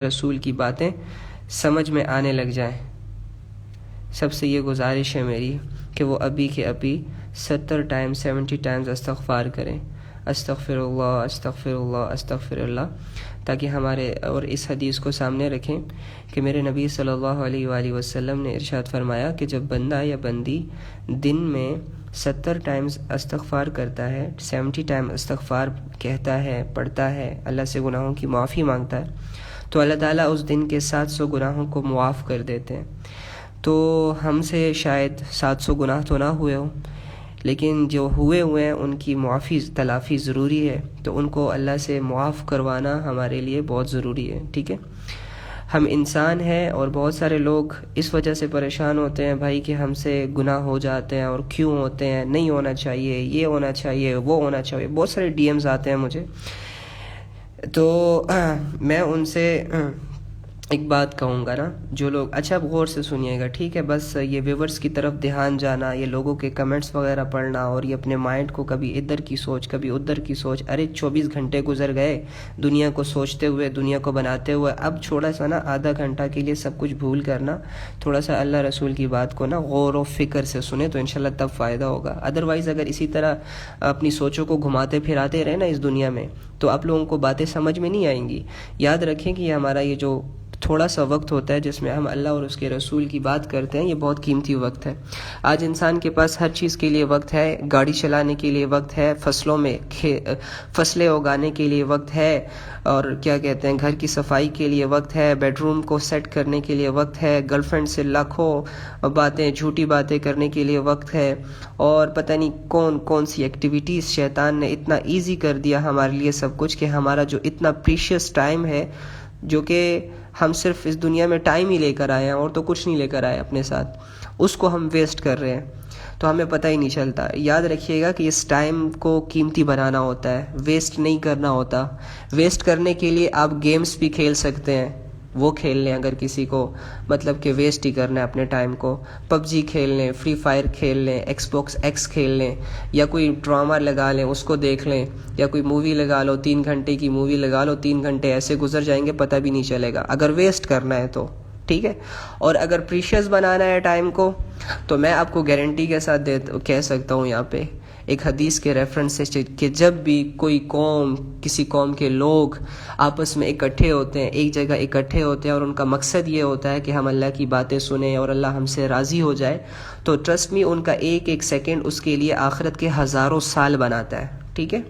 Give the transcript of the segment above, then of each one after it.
رسول کی باتیں سمجھ میں آنے لگ جائیں۔ سب سے یہ گزارش ہے میری کہ وہ ابھی کے ابھی 70 ٹائمز استغفار کریں، استغفر اللہ استغفر اللہ استغفر اللہ، تاکہ ہمارے اور اس حدیث کو سامنے رکھیں کہ میرے نبی صلی اللہ علیہ وآلہ وسلم نے ارشاد فرمایا کہ جب بندہ یا بندی دن میں 70 ٹائمز استغفار کرتا ہے، 70 ٹائم استغفار کہتا ہے، پڑھتا ہے، اللہ سے گناہوں کی معافی مانگتا ہے، تو اللہ تعالیٰ اس دن کے 700 گناہوں کو معاف کر دیتے ہیں۔ تو ہم سے شاید 700 گناہ تو نہ ہوئے ہوں، لیکن جو ہوئے ہیں ان کی معافی تلافی ضروری ہے، تو ان کو اللہ سے معاف کروانا ہمارے لیے بہت ضروری ہے، ٹھیک ہے۔ ہم انسان ہیں اور بہت سارے لوگ اس وجہ سے پریشان ہوتے ہیں بھائی کہ ہم سے گناہ ہو جاتے ہیں، اور کیوں ہوتے ہیں، نہیں ہونا چاہیے، یہ ہونا چاہیے، وہ ہونا چاہیے، بہت سارے ڈی ایمز آتے ہیں مجھے۔ تو میں ان سے ایک بات کہوں گا نا، جو لوگ اچھا غور سے سنیے گا، ٹھیک ہے، بس یہ ویورز کی طرف دھیان جانا، یہ لوگوں کے کمنٹس وغیرہ پڑھنا، اور یہ اپنے مائنڈ کو کبھی ادھر کی سوچ کبھی ادھر کی سوچ، ارے 24 گھنٹے گزر گئے دنیا کو سوچتے ہوئے، دنیا کو بناتے ہوئے، اب چھوڑا سا نا آدھا گھنٹہ کے لیے سب کچھ بھول کرنا، تھوڑا سا اللہ رسول کی بات کو نا غور و فکر سے سنیں تو انشاءاللہ تب فائدہ ہوگا۔ ادروائز اگر اسی طرح اپنی سوچوں کو گھماتے پھراتے رہے نا اس دنیا میں، تو آپ لوگوں کو باتیں سمجھ میں نہیں آئیں گی۔ یاد رکھیں کہ یہ ہمارا یہ جو تھوڑا سا وقت ہوتا ہے جس میں ہم اللہ اور اس کے رسول کی بات کرتے ہیں، یہ بہت قیمتی وقت ہے۔ آج انسان کے پاس ہر چیز کے لیے وقت ہے، گاڑی چلانے کے لیے وقت ہے، فصلوں میں فصلیں اگانے کے لیے وقت ہے، اور کیا کہتے ہیں گھر کی صفائی کے لیے وقت ہے، بیڈ روم کو سیٹ کرنے کے لیے وقت ہے، گرل فرینڈ سے لاکھوں باتیں جھوٹی باتیں کرنے کے لیے وقت ہے، اور پتہ نہیں کون کون سی ایکٹیویٹیز شیطان نے اتنا ایزی کر دیا ہمارے لیے سب کچھ، کہ ہمارا جو اتنا پریشیس ٹائم ہے، جو کہ ہم صرف اس دنیا میں ٹائم ہی لے کر آئے ہیں اور تو کچھ نہیں لے کر آئے اپنے ساتھ، اس کو ہم ویسٹ کر رہے ہیں، تو ہمیں پتہ ہی نہیں چلتا۔ یاد رکھیے گا کہ اس ٹائم کو قیمتی بنانا ہوتا ہے، ویسٹ نہیں کرنا ہوتا۔ ویسٹ کرنے کے لیے آپ گیمز بھی کھیل سکتے ہیں، وہ کھیل لیں اگر کسی کو مطلب کہ ویسٹ ہی کرنا ہے اپنے ٹائم کو، پب جی کھیل لیں، فری فائر کھیل لیں، ایکس باکس ایکس کھیل لیں، یا کوئی ڈرامہ لگا لیں اس کو دیکھ لیں، یا کوئی مووی لگا لو، 3 گھنٹے کی مووی لگا لو، 3 گھنٹے ایسے گزر جائیں گے پتہ بھی نہیں چلے گا، اگر ویسٹ کرنا ہے تو، ٹھیک ہے۔ اور اگر پریشیس بنانا ہے ٹائم کو، تو میں آپ کو گارنٹی کے ساتھ کہہ سکتا ہوں یہاں پہ ایک حدیث کے ریفرنس سے، کہ جب بھی کوئی قوم، کسی قوم کے لوگ آپس میں اکٹھے ہوتے ہیں، ایک جگہ اکٹھے ہوتے ہیں، اور ان کا مقصد یہ ہوتا ہے کہ ہم اللہ کی باتیں سنیں اور اللہ ہم سے راضی ہو جائے، تو ٹرسٹ می ان کا ایک ایک سیکنڈ اس کے لیے آخرت کے ہزاروں سال بناتا ہے، ٹھیک ہے۔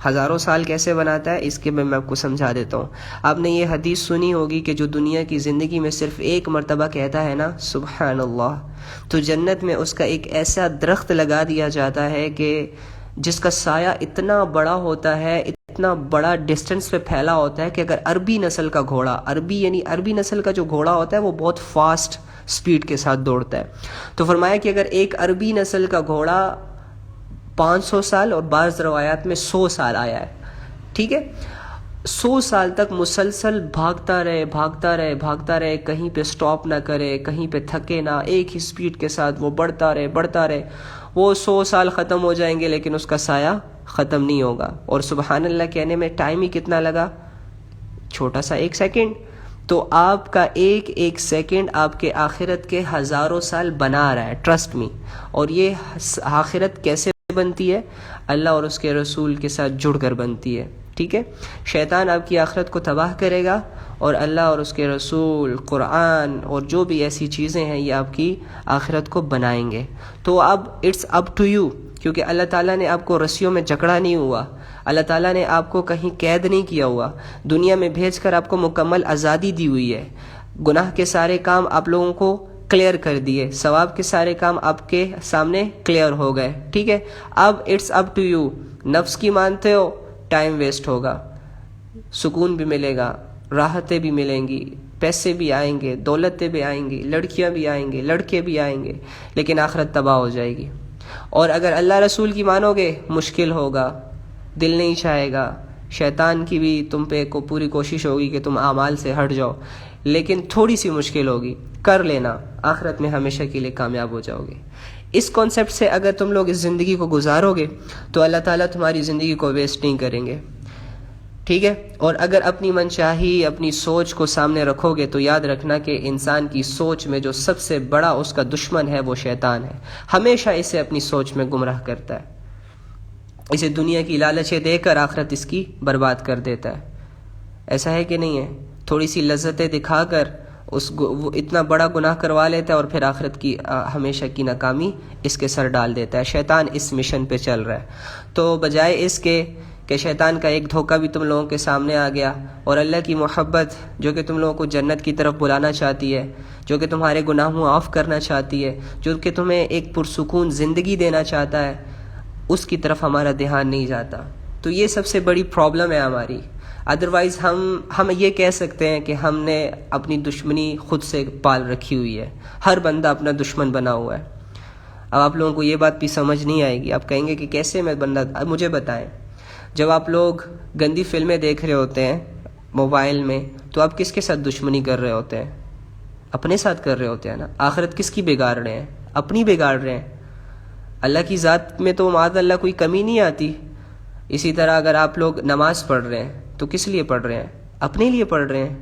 ہزاروں سال کیسے بناتا ہے اس کے میں آپ کو سمجھا دیتا ہوں۔ آپ نے یہ حدیث سنی ہوگی کہ جو دنیا کی زندگی میں صرف ایک مرتبہ کہتا ہے نا سبحان اللہ، تو جنت میں اس کا ایک ایسا درخت لگا دیا جاتا ہے کہ جس کا سایہ اتنا بڑا ہوتا ہے، اتنا بڑا ڈسٹنس پہ پھیلا ہوتا ہے، کہ اگر عربی نسل کا گھوڑا، عربی نسل کا جو گھوڑا ہوتا ہے وہ بہت فاسٹ سپیڈ کے ساتھ دوڑتا ہے، تو فرمایا کہ اگر ایک عربی نسل کا گھوڑا 500 سال اور بعض روایات میں 100 سال آیا ہے، ٹھیک ہے، 100 سال تک مسلسل بھاگتا رہے، کہیں پہ سٹاپ نہ کرے، کہیں پہ تھکے نہ، ایک ہی سپیڈ کے ساتھ وہ بڑھتا رہے، وہ 100 سال ختم ہو جائیں گے لیکن اس کا سایہ ختم نہیں ہوگا، اور سبحان اللہ کہنے میں ٹائم ہی کتنا لگا، چھوٹا سا 1 سیکنڈ، تو آپ کا ایک ایک سیکنڈ آپ کے آخرت کے ہزاروں سال بنا رہا ہے، ٹرسٹ می۔ اور یہ آخرت کیسے بنتی ہے؟ اللہ اور اس کے رسول کے ساتھ جڑ کر بنتی ہے، ٹھیک ہے۔ شیطان آپ کی آخرت کو تباہ کرے گا، اور اللہ اور اس کے رسول، قرآن اور جو بھی ایسی چیزیں ہیں یہ آپ کی آخرت کو بنائیں گے۔ تو اب اٹس اپ ٹو یو، کیونکہ اللہ تعالیٰ نے آپ کو رسیوں میں جکڑا نہیں ہوا، اللہ تعالیٰ نے آپ کو کہیں قید نہیں کیا ہوا، دنیا میں بھیج کر آپ کو مکمل آزادی دی ہوئی ہے۔ گناہ کے سارے کام آپ لوگوں کو کلیئر کر دیے، ثواب کے سارے کام آپ کے سامنے کلیئر ہو گئے، ٹھیک ہے۔ اب اٹس اپ ٹو یو، نفس کی مانتے ہو ٹائم ویسٹ ہوگا، سکون بھی ملے گا، راحتیں بھی ملیں گی، پیسے بھی آئیں گے، دولتیں بھی آئیں گی، لڑکیاں بھی آئیں گے، لڑکے بھی آئیں گے، لیکن آخرت تباہ ہو جائے گی۔ اور اگر اللہ رسول کی مانو گے مشکل ہوگا، دل نہیں چاہے گا، شیطان کی بھی تم پہ پوری کوشش ہوگی کہ تم اعمال سے ہٹ جاؤ، لیکن تھوڑی سی مشکل ہوگی، کر لینا، آخرت میں ہمیشہ کے لیے کامیاب ہو جاؤ گے۔ اس کانسیپٹ سے اگر تم لوگ اس زندگی کو گزارو گے تو اللہ تعالیٰ تمہاری زندگی کو ویسٹ نہیں کریں گے، ٹھیک ہے. اور اگر اپنی منشاہی اپنی سوچ کو سامنے رکھو گے تو یاد رکھنا کہ انسان کی سوچ میں جو سب سے بڑا اس کا دشمن ہے وہ شیطان ہے. ہمیشہ اسے اپنی سوچ میں گمراہ کرتا ہے. اسے دنیا کی لالچیں دے کر آخرت اس کی برباد کر دیتا ہے. ایسا ہے کہ نہیں ہے؟ تھوڑی سی لذتیں دکھا کر وہ اتنا بڑا گناہ کروا لیتا ہے اور پھر آخرت کی ہمیشہ کی ناکامی اس کے سر ڈال دیتا ہے. شیطان اس مشن پہ چل رہا ہے. تو بجائے اس کے کہ شیطان کا ایک دھوکہ بھی تم لوگوں کے سامنے آ گیا اور اللہ کی محبت جو کہ تم لوگوں کو جنت کی طرف بلانا چاہتی ہے، جو کہ تمہارے گناہوں معاف کرنا چاہتی ہے، جو کہ تمہیں ایک پرسکون زندگی دینا چاہتا ہے، اس کی طرف ہمارا دھیان نہیں جاتا. تو یہ سب سے بڑی پرابلم ہے ہماری. ادروائز ہم یہ کہہ سکتے ہیں کہ ہم نے اپنی دشمنی خود سے پال رکھی ہوئی ہے. ہر بندہ اپنا دشمن بنا ہوا ہے. اب آپ لوگوں کو یہ بات بھی سمجھ نہیں آئے گی. آپ کہیں گے کہ کیسے میں بندہ، اب مجھے بتائیں، جب آپ لوگ گندی فلمیں دیکھ رہے ہوتے ہیں موبائل میں تو آپ کس کے ساتھ دشمنی کر رہے ہوتے ہیں؟ اپنے ساتھ کر رہے ہوتے ہیں نا. آخرت کس کی بگاڑ رہے ہیں؟ اپنی بگاڑ رہے ہیں. اللہ کی ذات میں تو معاذ اللہ کوئی کمی نہیں آتی. اسی طرح اگر آپ لوگ نماز پڑھ رہے ہیں تو کس لیے پڑھ رہے ہیں؟ اپنے لیے پڑھ رہے ہیں.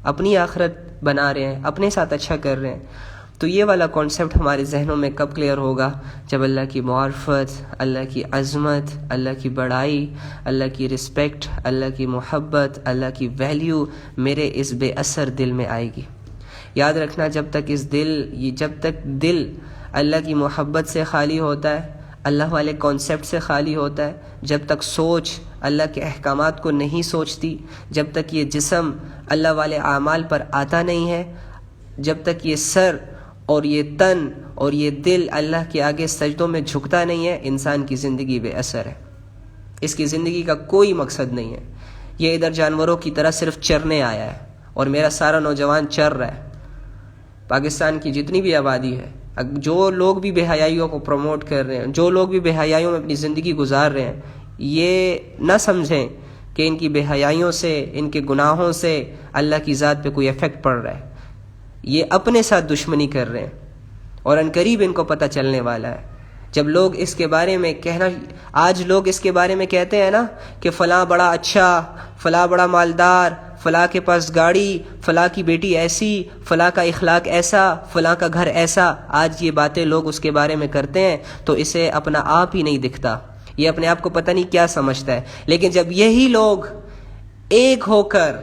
اپنی آخرت بنا رہے ہیں، اپنے ساتھ اچھا کر رہے ہیں. تو یہ والا کانسیپٹ ہمارے ذہنوں میں کب کلیئر ہوگا؟ جب اللہ کی معرفت، اللہ کی عظمت، اللہ کی بڑائی، اللہ کی رسپیکٹ، اللہ کی محبت، اللہ کی ویلیو میرے اس بے اثر دل میں آئے گی. یاد رکھنا، جب تک دل اللہ کی محبت سے خالی ہوتا ہے، اللہ والے کانسیپٹ سے خالی ہوتا ہے، جب تک سوچ اللہ کے احکامات کو نہیں سوچتی، جب تک یہ جسم اللہ والے اعمال پر آتا نہیں ہے، جب تک یہ سر اور یہ تن اور یہ دل اللہ کے آگے سجدوں میں جھکتا نہیں ہے، انسان کی زندگی بے اثر ہے. اس کی زندگی کا کوئی مقصد نہیں ہے. یہ ادھر جانوروں کی طرح صرف چرنے آیا ہے اور میرا سارا نوجوان چر رہا ہے. پاکستان کی جتنی بھی آبادی ہے، جو لوگ بھی بے حیائیوں کو پروموٹ کر رہے ہیں، جو لوگ بھی بے حیائیوں میں اپنی زندگی گزار رہے ہیں، یہ نہ سمجھیں کہ ان کی بے حیائیوں سے، ان کے گناہوں سے اللہ کی ذات پہ کوئی ایفیکٹ پڑ رہا ہے. یہ اپنے ساتھ دشمنی کر رہے ہیں اور عنقریب ان کو پتہ چلنے والا ہے. جب لوگ اس کے بارے میں آج لوگ اس کے بارے میں کہتے ہیں نا کہ فلاں بڑا اچھا، فلاں بڑا مالدار، فلاں کے پاس گاڑی، فلاں کی بیٹی ایسی، فلاں کا اخلاق ایسا، فلاں کا گھر ایسا، آج یہ باتیں لوگ اس کے بارے میں کرتے ہیں تو اسے اپنا آپ ہی نہیں دکھتا. یہ اپنے آپ کو پتہ نہیں کیا سمجھتا ہے. لیکن جب یہی لوگ ایک ہو کر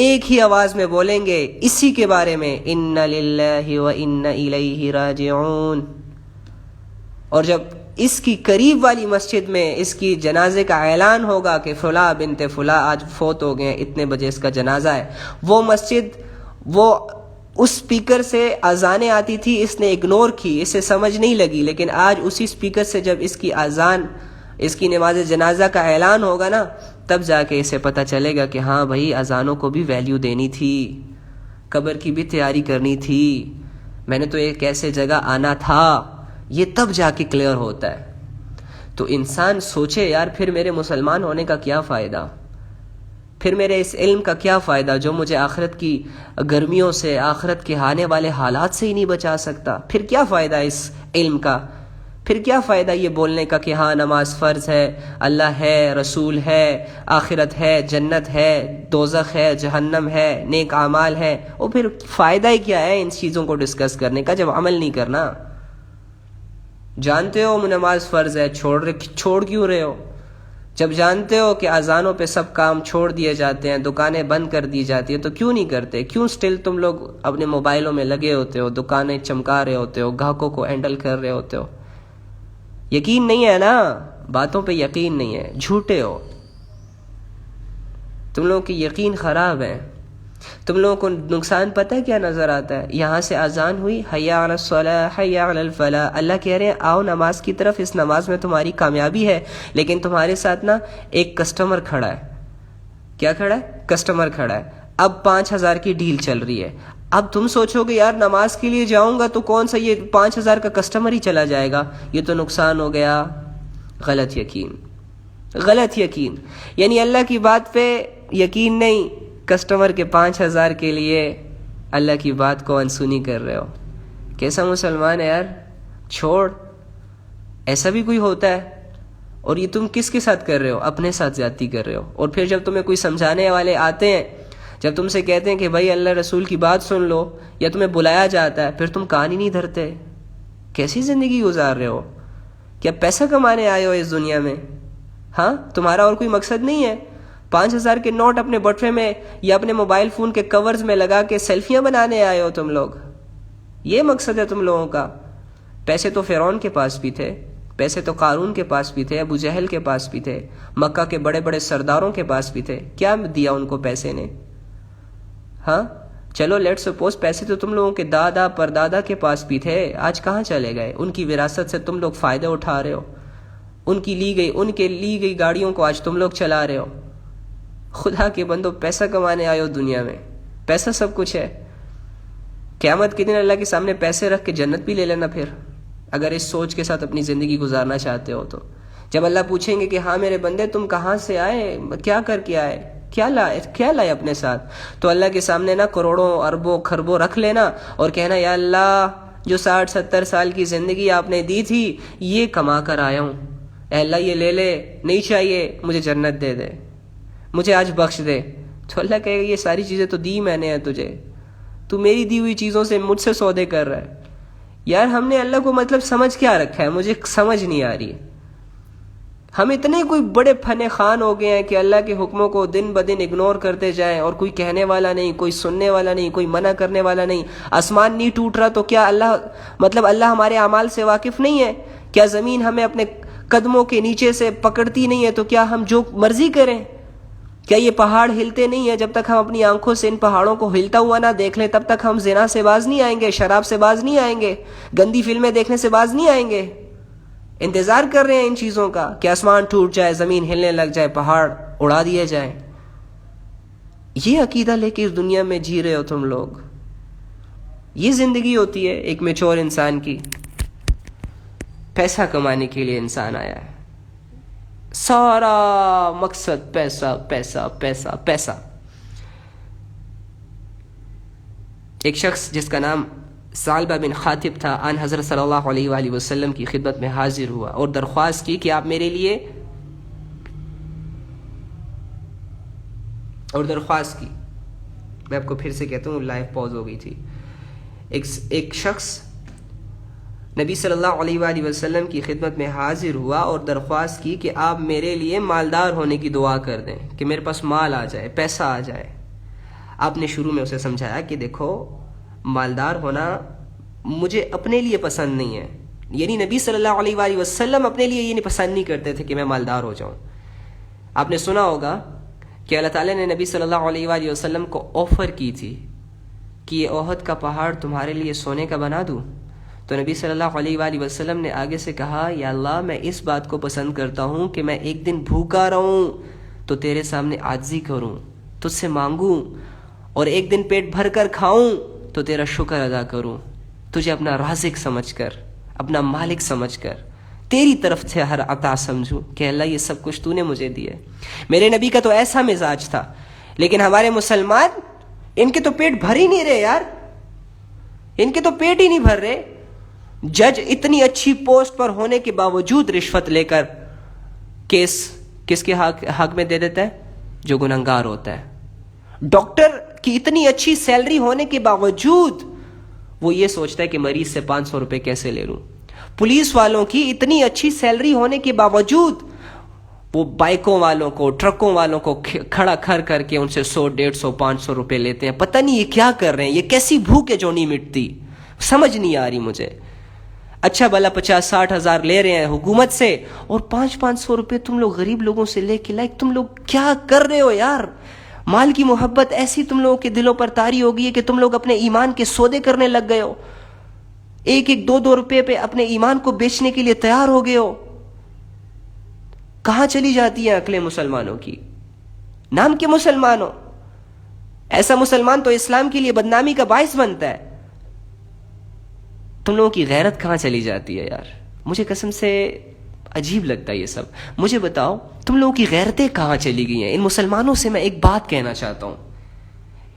ایک ہی آواز میں بولیں گے اسی کے بارے میں، ان للہ و انا الیہ راجعون، اور جب اس کی قریب والی مسجد میں اس کی جنازے کا اعلان ہوگا کہ فلاں بنت فلاں آج فوت ہو گئے، اتنے بجے اس کا جنازہ ہے، وہ مسجد، وہ اس سپیکر سے اذانیں آتی تھی، اس نے اگنور کی، اسے سمجھ نہیں لگی، لیکن آج اسی سپیکر سے جب اس کی اذان، اس کی نماز جنازہ کا اعلان ہوگا نا، تب جا کے اسے پتہ چلے گا کہ ہاں بھائی، اذانوں کو بھی ویلیو دینی تھی، قبر کی بھی تیاری کرنی تھی، میں نے تو ایک ایسے جگہ آنا تھا. یہ تب جا کے کلیئر ہوتا ہے. تو انسان سوچے یار، پھر میرے مسلمان ہونے کا کیا فائدہ؟ پھر میرے اس علم کا کیا فائدہ جو مجھے آخرت کی گرمیوں سے، آخرت کے آنے والے حالات سے ہی نہیں بچا سکتا؟ پھر کیا فائدہ اس علم کا؟ پھر کیا فائدہ یہ بولنے کا کہ ہاں نماز فرض ہے، اللہ ہے، رسول ہے، آخرت ہے، جنت ہے، دوزخ ہے، جہنم ہے، نیک اعمال ہے؟ اور پھر فائدہ ہی کیا ہے ان چیزوں کو ڈسکس کرنے کا جب عمل نہیں کرنا؟ جانتے ہو نماز فرض ہے، چھوڑ کیوں رہے ہو؟ جب جانتے ہو کہ اذانوں پہ سب کام چھوڑ دیے جاتے ہیں، دکانیں بند کر دی جاتی ہیں، تو کیوں نہیں کرتے؟ کیوں سٹل تم لوگ اپنے موبائلوں میں لگے ہوتے ہو، دکانیں چمکا رہے ہوتے ہو، گاہکوں کو ہینڈل کر رہے ہوتے ہو؟ یقین نہیں ہے نا، باتوں پہ یقین نہیں ہے، جھوٹے ہو تم لوگوں کی، یقین خراب ہے. تم لوگوں کو نقصان پتہ ہے کیا نظر آتا ہے؟ یہاں سے اذان ہوئی، حی علی الصلاۃ حی علی الفلاح، اللہ کہہ رہے ہیں آؤ نماز کی طرف، اس نماز میں تمہاری کامیابی ہے. لیکن تمہارے ساتھ نا ایک کسٹمر کھڑا ہے. کیا کھڑا ہے؟ کسٹمر کھڑا ہے. اب 5,000 کی ڈیل چل رہی ہے. اب تم سوچو گے یار نماز کے لیے جاؤں گا تو کون سا یہ 5,000 کا کسٹمر ہی چلا جائے گا، یہ تو نقصان ہو گیا. غلط یقین، غلط یقین. یعنی اللہ کی بات پہ یقین نہیں، کسٹمر کے 5,000 کے لیے اللہ کی بات کو انسونی کر رہے ہو. کیسا مسلمان ہے یار؟ چھوڑ. ایسا بھی کوئی ہوتا ہے؟ اور یہ تم کس کے ساتھ کر رہے ہو؟ اپنے ساتھ زیادتی کر رہے ہو. اور پھر جب تمہیں کوئی سمجھانے والے آتے ہیں، جب تم سے کہتے ہیں کہ بھائی اللہ رسول کی بات سن لو، یا تمہیں بلایا جاتا ہے، پھر تم کان ہی نہیں دھرتے. کیسی زندگی گزار رہے ہو؟ کیا پیسہ کمانے آئے ہو اس دنیا میں؟ ہاں، تمہارا اور کوئی مقصد نہیں ہے؟ 5,000 کے نوٹ اپنے بٹوے میں یا اپنے موبائل فون کے کورز میں لگا کے سیلفیاں بنانے آئے ہو تم لوگ؟ یہ مقصد ہے تم لوگوں کا؟ پیسے تو فرعون کے پاس بھی تھے، پیسے تو قارون کے پاس بھی تھے، ابو جہل کے پاس بھی تھے، مکہ کے بڑے بڑے سرداروں کے پاس بھی تھے. کیا دیا ان کو پیسے نے؟ ہاں چلو لیٹ سپوز پیسے تو تم لوگوں کے دادا پردادا کے پاس بھی تھے، آج کہاں چلے گئے؟ ان کی وراثت سے تم لوگ فائدہ اٹھا رہے ہو، ان کے لی گئی گاڑیوں کو آج تم لوگ چلا رہے ہو. خدا کے بندو، پیسہ کمانے آئے ہو دنیا میں، پیسہ سب کچھ ہے. قیامت کے دن اللہ کے سامنے پیسے رکھ کے جنت بھی لے لینا پھر، اگر اس سوچ کے ساتھ اپنی زندگی گزارنا چاہتے ہو تو. جب اللہ پوچھیں گے کہ ہاں میرے بندے تم کہاں سے آئے، کیا کر کے آئے، کیا لائے اپنے ساتھ، تو اللہ کے سامنے نا کروڑوں اربوں خربوں رکھ لینا اور کہنا یا اللہ جو 60-70 سال کی زندگی آپ نے دی تھی یہ کما کر آیا ہوں، اے اللہ یہ لے لے، نہیں چاہیے، مجھے جنت دے دے، مجھے آج بخش دے. تو اللہ کہے گا یہ ساری چیزیں تو دی میں نے تجھے، تو میری دی ہوئی چیزوں سے مجھ سے سودے کر رہا ہے. یار ہم نے اللہ کو مطلب سمجھ کیا رکھا ہے؟ مجھے سمجھ نہیں آ رہی. ہم اتنے کوئی بڑے فن خان ہو گئے ہیں کہ اللہ کے حکموں کو دن بدن اگنور کرتے جائیں، اور کوئی کہنے والا نہیں، کوئی سننے والا نہیں، کوئی منع کرنے والا نہیں. آسمان نہیں ٹوٹ رہا تو کیا اللہ ہمارے اعمال سے واقف نہیں ہے؟ کیا زمین ہمیں اپنے قدموں کے نیچے سے پکڑتی نہیں ہے تو کیا ہم جو مرضی کریں؟ کیا یہ پہاڑ ہلتے نہیں ہیں؟ جب تک ہم اپنی آنکھوں سے ان پہاڑوں کو ہلتا ہوا نہ دیکھ لیں تب تک ہم زنا سے باز نہیں آئیں گے، شراب سے باز نہیں آئیں گے، گندی فلمیں دیکھنے سے باز نہیں آئیں گے. انتظار کر رہے ہیں ان چیزوں کا کہ آسمان ٹوٹ جائے، زمین ہلنے لگ جائے، پہاڑ اڑا دیے جائیں. یہ عقیدہ لے کے اس دنیا میں جی رہے ہو تم لوگ. یہ زندگی ہوتی ہے ایک میچور انسان کی. پیسہ کمانے کے لیے انسان آیا ہے، سارا مقصد پیسہ پیسہ پیسہ پیسہ. ایک شخص جس کا نام ثعلبہ بن خاطب تھا، آن حضرت صلی اللہ علیہ وآلہ وسلم کی خدمت میں حاضر ہوا اور درخواست کی کہ آپ میرے لیے، اور درخواست کی، میں آپ کو پھر سے کہتا ہوں لائف پاز ہو گئی تھی. ایک شخص نبی صلی اللہ علیہ وآلہ وسلم کی خدمت میں حاضر ہوا اور درخواست کی کہ آپ میرے لیے مالدار ہونے کی دعا کر دیں، کہ میرے پاس مال آ جائے، پیسہ آ جائے. آپ نے شروع میں اسے سمجھایا کہ دیکھو مالدار ہونا مجھے اپنے لیے پسند نہیں ہے، یعنی نبی صلی اللہ علیہ وآلہ وسلم اپنے لیے یہ پسند نہیں کرتے تھے کہ میں مالدار ہو جاؤں. آپ نے سنا ہوگا کہ اللہ تعالیٰ نے نبی صلی اللہ علیہ وآلہ وسلم کو آفر کی تھی کہ یہ احد کا پہاڑ تمہارے لیے سونے کا بنا دوں. تو نبی صلی اللہ علیہ وآلہ وسلم نے آگے سے کہا یا اللہ میں اس بات کو پسند کرتا ہوں کہ میں ایک دن بھوکا رہوں تو تیرے سامنے عاجزی کروں، تجھ سے مانگوں، اور ایک دن پیٹ بھر کر کھاؤں تو تیرا شکر ادا کروں، تجھے اپنا رازق سمجھ کر، اپنا مالک سمجھ کر، تیری طرف سے ہر عطا سمجھوں کہ اللہ یہ سب کچھ تو نے مجھے دیا. میرے نبی کا تو ایسا مزاج تھا. لیکن ہمارے مسلمان، ان کے تو پیٹ بھر ہی نہیں رہے یار، ان کے تو پیٹ ہی نہیں بھر رہے. جج اتنی اچھی پوسٹ پر ہونے کے باوجود رشوت لے کر کیس کس کے حق میں دے دیتا ہے؟ جو گنہگار ہوتا ہے. ڈاکٹر کی اتنی اچھی سیلری ہونے کے باوجود وہ یہ سوچتا ہے کہ مریض سے 500 روپے کیسے لے لوں. پولیس والوں کی اتنی اچھی سیلری ہونے کے باوجود وہ بائکوں والوں کو، ٹرکوں والوں کو کھڑا کر کے ان سے 100 150 500 روپے لیتے ہیں. پتہ نہیں یہ کیا کر رہے ہیں، یہ کیسی بھوک ہے جو نہیں مٹتی، سمجھ نہیں آ رہی مجھے. اچھا بھلا 50-60 ہزار لے رہے ہیں حکومت سے، اور 500 روپے تم لوگ غریب لوگوں سے لے کے تم لوگ کیا کر رہے ہو یار؟ مال کی محبت ایسی تم لوگوں کے دلوں پر طاری ہو گئی ہے کہ تم لوگ اپنے ایمان کے سودے کرنے لگ گئے ہو. 1-2 روپے پہ اپنے ایمان کو بیچنے کے لیے تیار ہو گئے ہو. کہاں چلی جاتی ہیں عقلیں مسلمانوں کی؟ نام کے مسلمانوں، ایسا مسلمان تو اسلام کے لیے بدنامی کا باعث بنتا ہے. تم لوگوں کی غیرت کہاں چلی جاتی ہے یار؟ مجھے قسم سے عجیب لگتا ہے یہ سب. مجھے بتاؤ تم لوگوں کی غیرتیں کہاں چلی گئی ہیں؟ ان مسلمانوں سے میں ایک بات کہنا چاہتا ہوں،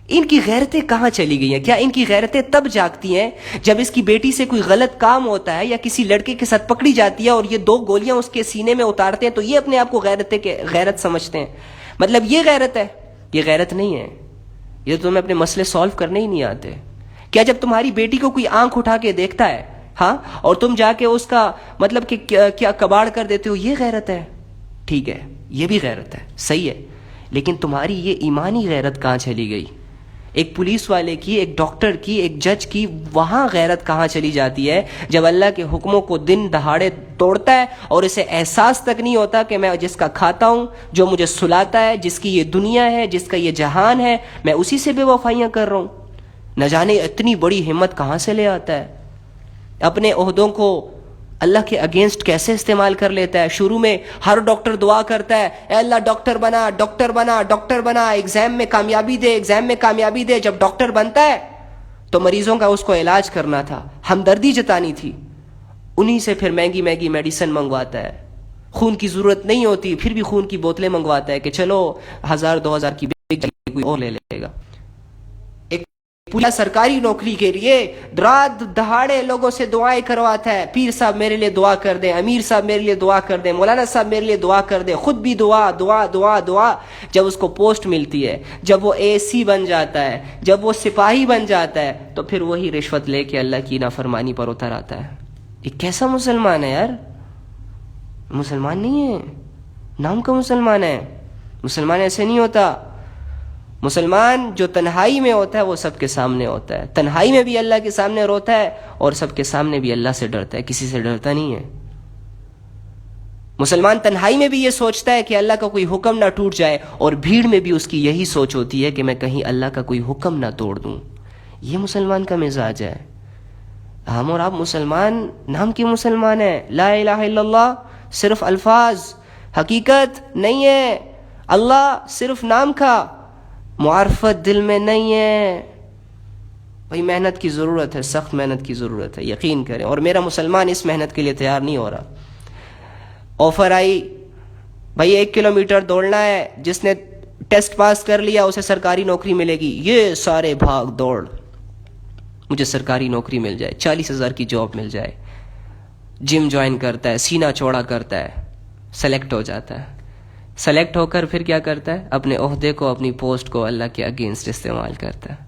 ان کی غیرتیں کہاں چلی گئی ہیں؟ کیا ان کی غیرتیں تب جاگتی ہیں جب اس کی بیٹی سے کوئی غلط کام ہوتا ہے یا کسی لڑکے کے ساتھ پکڑی جاتی ہے اور یہ 2 گولیاں اس کے سینے میں اتارتے ہیں تو یہ اپنے آپ کو غیرت سمجھتے ہیں؟ مطلب یہ غیرت ہے؟ یہ غیرت نہیں ہے، یہ تو تمہیں اپنے مسئلے سالو کرنے ہی نہیں آتے۔ کیا جب تمہاری بیٹی کو کوئی آنکھ اٹھا کے دیکھتا ہے ہاں اور تم جا کے اس کا مطلب کہ کیا کباڑ کر دیتے ہو، یہ غیرت ہے؟ ٹھیک ہے، یہ بھی غیرت ہے، صحیح ہے، لیکن تمہاری یہ ایمانی غیرت کہاں چلی گئی؟ ایک پولیس والے کی، ایک ڈاکٹر کی، ایک جج کی، وہاں غیرت کہاں چلی جاتی ہے جب اللہ کے حکموں کو دن دہاڑے توڑتا ہے اور اسے احساس تک نہیں ہوتا کہ میں جس کا کھاتا ہوں، جو مجھے سلاتا ہے، جس کی یہ دنیا ہے، جس کا یہ جہان ہے، میں اسی سے بے وفائیاں کر رہا ہوں؟ نہ جانے اتنی بڑی ہمت کہاں سے لے آتا ہے، اپنے عہدوں کو اللہ کے اگینسٹ کیسے استعمال کر لیتا ہے۔ شروع میں ہر ڈاکٹر دعا کرتا ہے، اے اللہ ڈاکٹر بنا، ڈاکٹر بنا، ڈاکٹر بنا، ایگزام میں کامیابی دے، ایگزام میں کامیابی دے۔ جب ڈاکٹر بنتا ہے تو مریضوں کا اس کو علاج کرنا تھا، ہمدردی جتانی تھی، انہی سے پھر مہنگی مہنگی میڈیسن منگواتا ہے۔ خون کی ضرورت نہیں ہوتی پھر بھی خون کی بوتلیں منگواتا ہے کہ چلو 1000-2000 کی بک جائے گی، کوئی اور لے لے گا۔ پورا سرکاری نوکری کے لیے رات دہاڑے لوگوں سے دعائیں کرواتا ہے، پیر صاحب میرے لیے دعا کر دیں، امیر صاحب میرے لیے دعا کر دیں، مولانا صاحب میرے لیے دعا کر دیں، خود بھی دعا دعا دعا دعا۔ جب اس کو پوسٹ ملتی ہے، جب وہ AC بن جاتا ہے، جب وہ سپاہی بن جاتا ہے، تو پھر وہی رشوت لے کے اللہ کی نافرمانی پر اتر آتا ہے۔ یہ کیسا مسلمان ہے یار؟ مسلمان نہیں ہے، نام کا مسلمان ہے۔ مسلمان ایسے نہیں ہوتا۔ مسلمان جو تنہائی میں ہوتا ہے وہ سب کے سامنے ہوتا ہے، تنہائی میں بھی اللہ کے سامنے روتا ہے اور سب کے سامنے بھی اللہ سے ڈرتا ہے، کسی سے ڈرتا نہیں ہے۔ مسلمان تنہائی میں بھی یہ سوچتا ہے کہ اللہ کا کوئی حکم نہ ٹوٹ جائے، اور بھیڑ میں بھی اس کی یہی سوچ ہوتی ہے کہ میں کہیں اللہ کا کوئی حکم نہ توڑ دوں۔ یہ مسلمان کا مزاج ہے۔ ہم اور آپ مسلمان نام کے مسلمان ہیں، لا الہ الا اللہ صرف الفاظ، حقیقت نہیں ہے۔ اللہ صرف نام کا، معرفت دل میں نہیں ہے۔ بھائی محنت کی ضرورت ہے، سخت محنت کی ضرورت ہے، یقین کریں۔ اور میرا مسلمان اس محنت کے لیے تیار نہیں ہو رہا۔ آفر آئی بھائی 1 کلومیٹر دوڑنا ہے، جس نے ٹیسٹ پاس کر لیا اسے سرکاری نوکری ملے گی، یہ سارے بھاگ دوڑ، مجھے سرکاری نوکری مل جائے، 40,000 کی جاب مل جائے۔ جم جوائن کرتا ہے، سینہ چوڑا کرتا ہے، سلیکٹ ہو جاتا ہے۔ سلیکٹ ہو کر پھر کیا کرتا ہے؟ اپنے عہدے کو، اپنی پوسٹ کو اللہ کے اگینسٹ استعمال کرتا ہے۔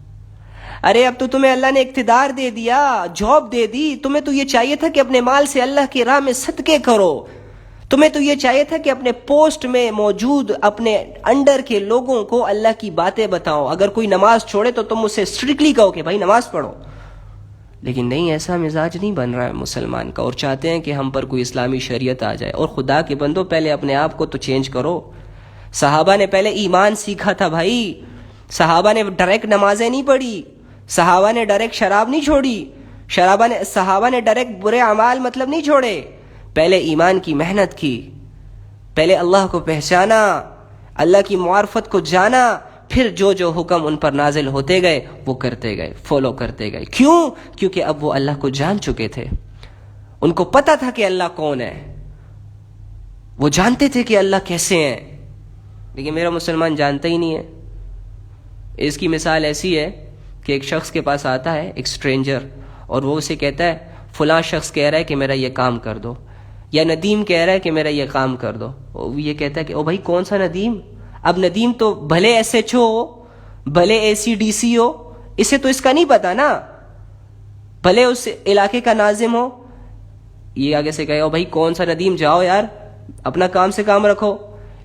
ارے اب تو تمہیں اللہ نے اقتدار دے دیا، جاب دے دی، تمہیں تو یہ چاہیے تھا کہ اپنے مال سے اللہ کی راہ میں صدقے کرو، تمہیں تو یہ چاہیے تھا کہ اپنے پوسٹ میں موجود اپنے انڈر کے لوگوں کو اللہ کی باتیں بتاؤ۔ اگر کوئی نماز چھوڑے تو تم اسے اسٹرکٹلی کہو کہ بھائی نماز پڑھو، لیکن نہیں، ایسا مزاج نہیں بن رہا ہے مسلمان کا، اور چاہتے ہیں کہ ہم پر کوئی اسلامی شریعت آ جائے۔ اور خدا کے بندو پہلے اپنے آپ کو تو چینج کرو۔ صحابہ نے پہلے ایمان سیکھا تھا بھائی، صحابہ نے ڈائریکٹ نمازیں نہیں پڑھی، صحابہ نے ڈائریکٹ شراب نہیں چھوڑی، صحابہ نے ڈائریکٹ برے اعمال مطلب نہیں چھوڑے، پہلے ایمان کی محنت کی، پہلے اللہ کو پہچانا، اللہ کی معرفت کو جانا، پھر جو جو حکم ان پر نازل ہوتے گئے وہ کرتے گئے، فالو کرتے گئے۔ کیوں؟ کیونکہ اب وہ اللہ کو جان چکے تھے، ان کو پتا تھا کہ اللہ کون ہے، وہ جانتے تھے کہ اللہ کیسے ہیں۔ لیکن میرا مسلمان جانتا ہی نہیں ہے۔ اس کی مثال ایسی ہے کہ ایک شخص کے پاس آتا ہے ایک اسٹرینجر، اور وہ اسے کہتا ہے فلاں شخص کہہ رہا ہے کہ میرا یہ کام کر دو، یا ندیم کہہ رہا ہے کہ میرا یہ کام کر دو۔ وہ یہ کہتا ہے کہ او بھائی کون سا ندیم؟ اب ندیم تو بھلے SHO ہو، بھلے ACDC ہو، اسے تو اس کا نہیں پتا نا، بھلے اس علاقے کا ناظم ہو۔ یہ آگے سے کہے او بھائی کون سا ندیم، جاؤ یار اپنا کام سے کام رکھو۔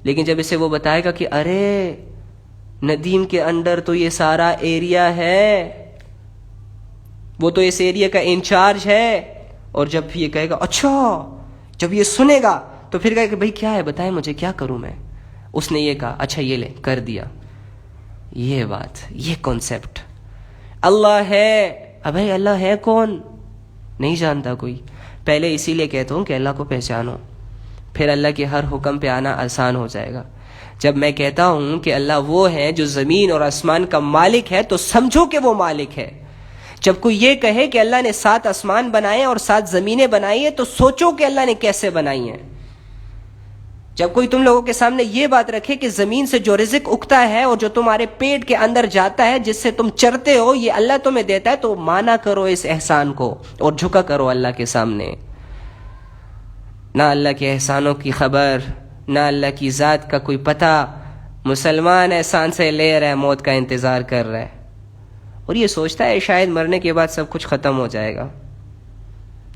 لیکن جب اسے وہ بتائے گا کہ ارے ندیم کے انڈر تو یہ سارا ایریا ہے، وہ تو اس ایریا کا انچارج ہے، اور جب یہ کہے گا اچھا، جب یہ سنے گا تو پھر کہے کہ بھائی کیا ہے، بتائیں مجھے کیا کروں میں۔ اس نے یہ کہا اچھا یہ لے، کر دیا۔ یہ بات، یہ کانسیپٹ اللہ ہے۔ ابھائی اللہ ہے کون؟ نہیں جانتا کوئی۔ پہلے اسی لیے کہتا ہوں کہ اللہ کو پہچانو، پھر اللہ کے ہر حکم پہ آنا آسان ہو جائے گا۔ جب میں کہتا ہوں کہ اللہ وہ ہے جو زمین اور آسمان کا مالک ہے، تو سمجھو کہ وہ مالک ہے۔ جب کوئی یہ کہے کہ اللہ نے 7 آسمان بنائے اور 7 زمینیں بنائی ہیں، تو سوچو کہ اللہ نے کیسے بنائی ہیں۔ جب کوئی تم لوگوں کے سامنے یہ بات رکھے کہ زمین سے جو رزق اگتا ہے اور جو تمہارے پیٹ کے اندر جاتا ہے، جس سے تم چرتے ہو، یہ اللہ تمہیں دیتا ہے، تو مانا کرو اس احسان کو اور جھکا کرو اللہ کے سامنے. نہ اللہ کے احسانوں کی خبر، نہ اللہ کی ذات کا کوئی پتہ. مسلمان احسان سے لے رہا ہے، موت کا انتظار کر رہا ہے، اور یہ سوچتا ہے شاید مرنے کے بعد سب کچھ ختم ہو جائے گا.